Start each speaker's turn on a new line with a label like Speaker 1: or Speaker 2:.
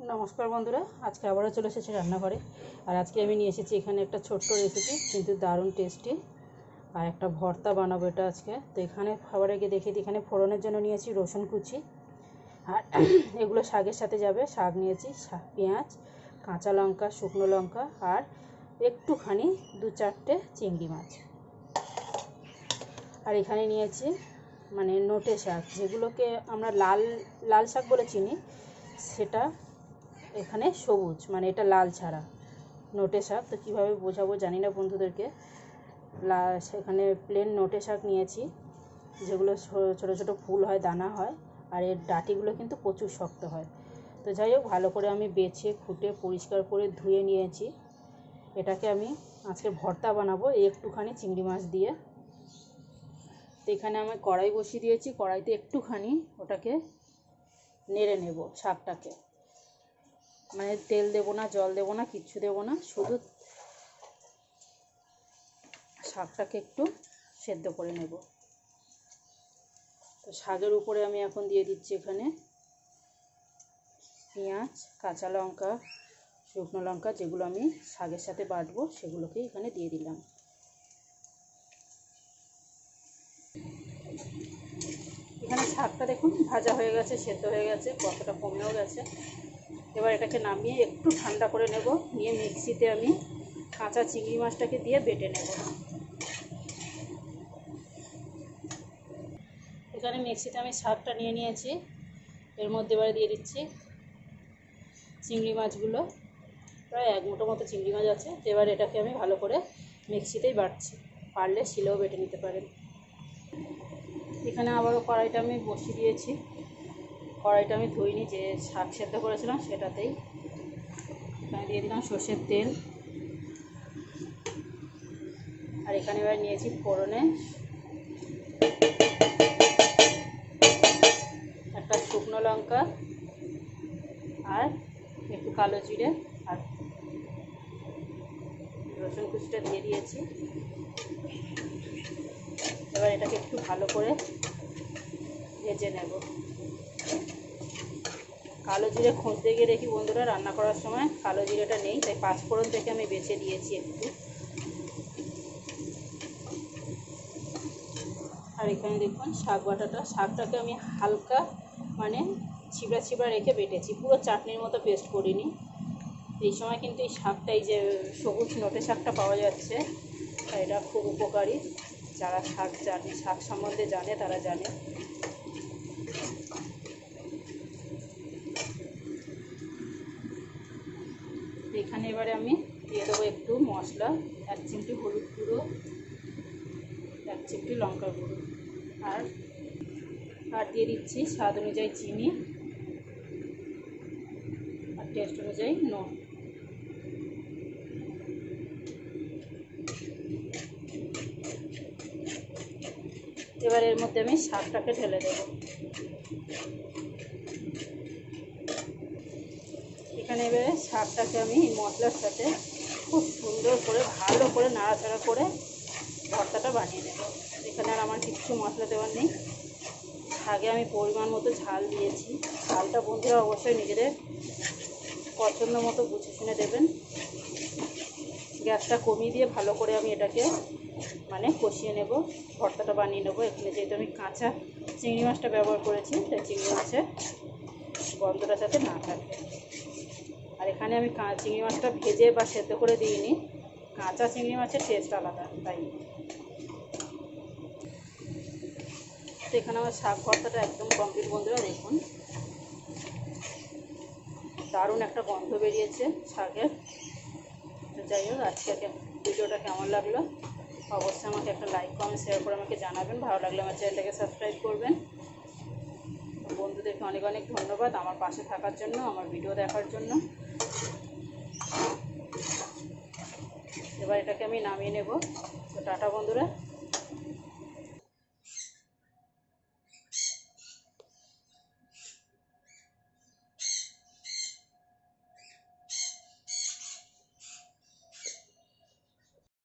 Speaker 1: নমস্কার বন্ধুরা, আজকে আবারও চলে এসেছি রান্নাঘরে। আর আজকে আমি নিয়ে এসেছি এখানে একটা ছোট্ট রেসিপি, কিন্তু দারুণ টেস্টি। আর একটা ভর্তা বানাবো এটা আজকে। তো এখানে খাবার আগে দেখে দিই, এখানে ফোড়নের জন্য নিয়েছি রসুন কুচি, আর এগুলো শাকের সাথে যাবে। শাক নিয়েছি, পেঁয়াজ, কাঁচা লঙ্কা, শুকনো লঙ্কা, আর একটুখানি 2-4টে চিংড়ি মাছ। আর এখানে নিয়েছি নোটে শাক, যেগুলোকে আমরা লাল লাল শাক বলে চিনি, সেটা এখানে সবুজ, এটা লাল ছাড়া নোটে শাক। তো কীভাবে বোঝাবো জানি না বন্ধুদেরকে। সেখানে প্লেন নোটে শাক নিয়েছি, যেগুলো ছোটো ছোটো ফুল হয়, দানা হয়, আর এর ডাঁটিগুলো কিন্তু প্রচুর শক্ত হয়। তো যাই হোক, ভালো করে আমি বেছে খুঁটে পরিষ্কার করে ধুয়ে নিয়েছি। এটাকে আমি আজকে ভর্তা বানাবো এই একটুখানি চিংড়ি মাছ দিয়ে। তো এখানে আমি কড়াই বসিয়ে দিয়েছি, কড়াইতে একটুখানি ওটাকে নেড়ে নেব শাকটাকে। তেল দেবো না, জল দেবো না, কিচ্ছু দেবো না, শুধু শাকটাকে একটু সেদ্ধ করে নেব। তো শাকের উপরে আমি এখন দিয়ে দিচ্ছি এখানে পেঁয়াজ, কাঁচা লঙ্কা, শুকনো লঙ্কা, যেগুলো আমি শাকের সাথে বাটবো সেগুলোকে এখানে দিয়ে দিলাম। এখানে শাকটা দেখুন ভাজা হয়ে গেছে, সেদ্ধ হয়ে গেছে, কতটা কমেও গেছে। এবার এটাকে নামিয়ে একটু ঠান্ডা করে নেব, নিয়ে মিক্সিতে আমি কাঁচা চিংড়ি মাছটাকে দিয়ে বেটে নেব। এখানে মিক্সিতে আমি শাকটা নিয়ে নিয়েছি, এর মধ্যে এবারে দিয়ে দিচ্ছি চিংড়ি মাছগুলো। প্রায় 1 মুঠো মতো চিংড়ি মাছ আছে। এবার এটাকে আমি ভালো করে মিক্সিতেই বাটছি, পারলে শিলেও বেটে নিতে পারেন। এখানে আবারও কড়াইটা আমি বসিয়ে দিয়েছি, কড়াইটা আমি ধুইনি, যে শাক সেদ্ধ করেছিলাম সেটাতেই। এখানে দিয়ে দিলাম সর্ষের তেল, আর এখানে এবার নিয়েছি ফোড়নে একটা শুকনো লঙ্কা, আর একটু কালো জিরে, আর রসুন কুচিটা দিয়ে দিয়েছি। এবার এটাকে একটু ভালো করে ভেজে নেব। কালো জিরে খুঁজতে গিয়ে দেখি বন্ধুরা, রান্না করার সময় কালো জিরেটা নেই, তাই পাঁচফোড়ন থেকে আমি বেছে দিয়েছি একটু। আর এখানে দেখুন শাক বাটাটা, শাকটাকে আমি হালকা ছিবড়া ছিবড়া রেখে বেটেছি, পুরো চাটনির মতো পেস্ট করিনি। এই সময় কিন্তু এই শাকটা, এই যে সবুজ নোটে শাকটা পাওয়া যাচ্ছে, এটা খুব উপকারী। যারা শাক সম্বন্ধে জানে তারা জানে। এখানে এবারে আমি দিয়ে দেবো একটু মশলা, 1 চিমটি হলুদ গুঁড়ো, 1 চিমটি লঙ্কার গুঁড়ো, আর দিয়ে দিচ্ছি স্বাদ অনুযায়ী চিনি, আর টেস্ট অনুযায়ী নুন। এবার এর মধ্যে আমি শাকটাকে ঢেলে দেব। এখানে এবারে শাকটাকে আমি মশলার সাথে খুব সুন্দর করে ভালো করে নাড়াচাড়া করে ভর্তাটা বানিয়ে নেব। এখানে আর আমার কিচ্ছু মশলা দেওয়ার নেই। শাকে আমি পরিমাণ মতো ঝাল দিয়েছি। ঝালটা বন্ধুরা অবশ্যই নিজেদের পছন্দ মতো বুঝে শুনে দেবেন। গ্যাসটা কমিয়ে দিয়ে ভালো করে আমি এটাকে কষিয়ে নেব, ভর্তাটা বানিয়ে নেব। এখানে যেহেতু আমি কাঁচা চিংড়ি মাছটা ব্যবহার করেছি, তাই চিংড়ি মাছের গন্ধটা যাতে না থাকে। আর এখানে আমি চিংড়ি মাছটা ভেজে বা সেদ্ধ করে দিইনি, কাঁচা চিংড়ি মাছের টেস্ট আলাদা, তাই। তো এখানে আমার শাক ভর্তাটা একদম কমপ্লিট বন্ধুরা, দেখুন দারুণ একটা গন্ধ বেরিয়েছে শাকের। তো যাই হোক, আজকে ভিডিওটা কেমন লাগলো অবশ্যই আমাকে একটা লাইক, কমেন্ট, শেয়ার করে আমাকে জানাবেন। ভালো লাগলে আমার চ্যানেলটাকে সাবস্ক্রাইব করবেন। বন্ধুদেরকে অনেক অনেক ধন্যবাদ আমার পাশে থাকার জন্য, আমার ভিডিও দেখার জন্য। এবার এটাকে আমি নামিয়ে নেব। তো টাটা বন্ধুরা।